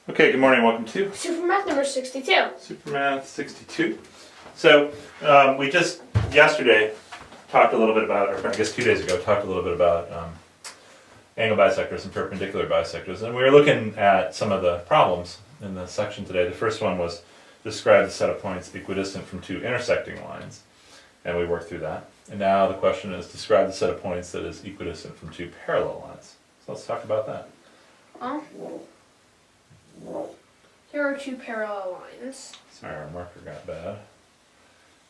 Okay, good morning, welcome to SuperMath number 62. SuperMath62. So, we just yesterday talked a little bit about, or I guess 2 days ago, talked a little bit about angle bisectors and perpendicular bisectors. And we were looking at some of the problems in the section today. The first one was describe the set of points equidistant from two intersecting lines. And we worked through that. And now the question is describe the set of points that is equidistant from two parallel lines. So let's talk about that. Here are two parallel lines. Sorry, our marker got bad.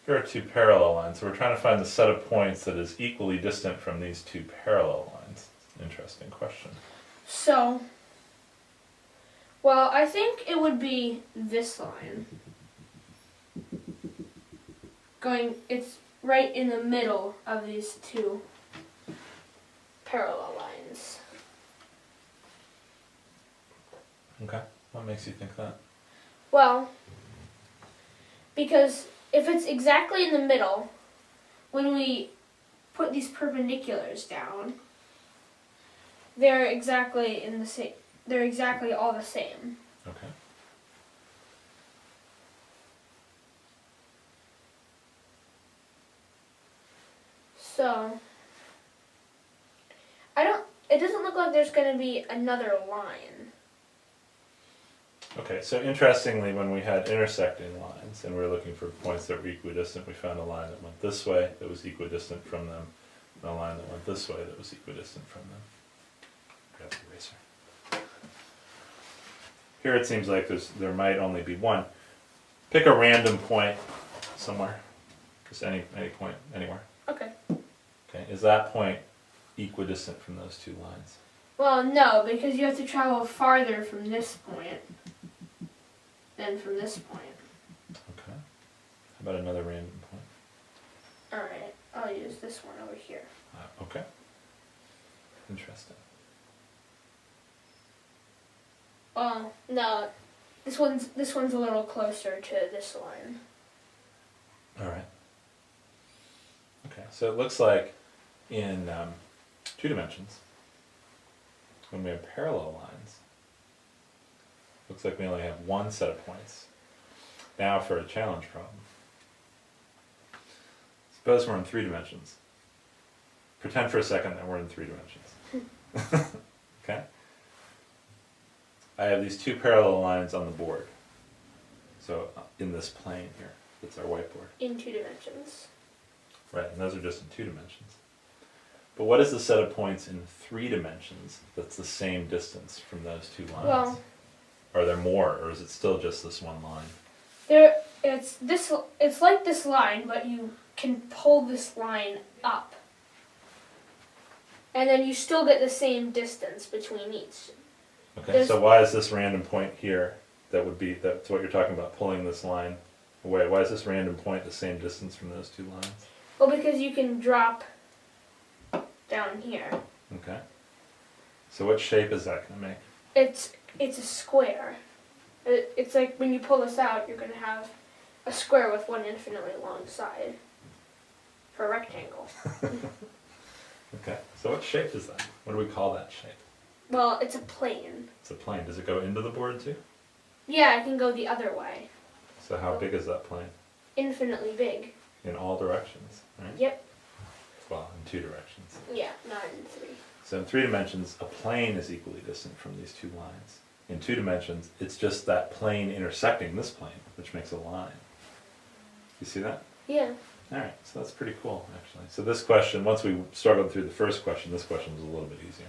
Here are two parallel lines. So we're trying to find the set of points that is equally distant from these two parallel lines. Interesting question. So, well, I think it would be this line. It's right in the middle of these two parallel lines. Okay. What makes you think that? Well, because if it's exactly in the middle, when we put these perpendiculars down, they're exactly in the same. They're exactly all the same. Okay. So, it doesn't look like there's going to be another line. Okay, so interestingly, when we had intersecting lines and we were looking for points that were equidistant, we found a line that went this way that was equidistant from them, and a line that went this way that was equidistant from them. Grab the eraser. Here it seems like there might only be one. Pick a random point somewhere, just any point anywhere. Okay. Okay, is that point equidistant from those two lines? Well, no, because you have to travel farther from this point than from this point. Okay. How about another random point? Alright, I'll use this one over here. Okay. Interesting. Well, no, this one's a little closer to this line. All right. Okay, so it looks like in 2 dimensions, when we have parallel lines, looks like we only have one set of points. Now for a challenge problem. Suppose we're in 3 dimensions. Pretend for a second that we're in 3 dimensions. Okay? I have these 2 parallel lines on the board. So in this plane here, that's our whiteboard. In 2 dimensions. Right, and those are just in 2 dimensions. But what is the set of points in 3 dimensions that's the same distance from those 2 lines? Well, are there more, or is it still just this one line? It's like this line, but you can pull this line up. And then you still get the same distance between each. Okay, so why is this random point here, that's what you're talking about, pulling this line away, why is this random point the same distance from those 2 lines? Well, because you can drop down here. Okay. So what shape is that going to make? It's a square. It's like when you pull this out, you're going to have a square with one infinitely long side for a rectangle. Okay, so what shape is that? What do we call that shape? Well, it's a plane. It's a plane. Does it go into the board too? Yeah, it can go the other way. So how big is that plane? Infinitely big. In all directions, right? Yep. Well, in 2 directions. Yeah, not in 3. So in 3 dimensions, a plane is equally distant from these 2 lines. In 2 dimensions, it's just that plane intersecting this plane, which makes a line. You see that? Yeah. Alright, so that's pretty cool, actually. So this question, once we struggled through the first question, this question was a little bit easier.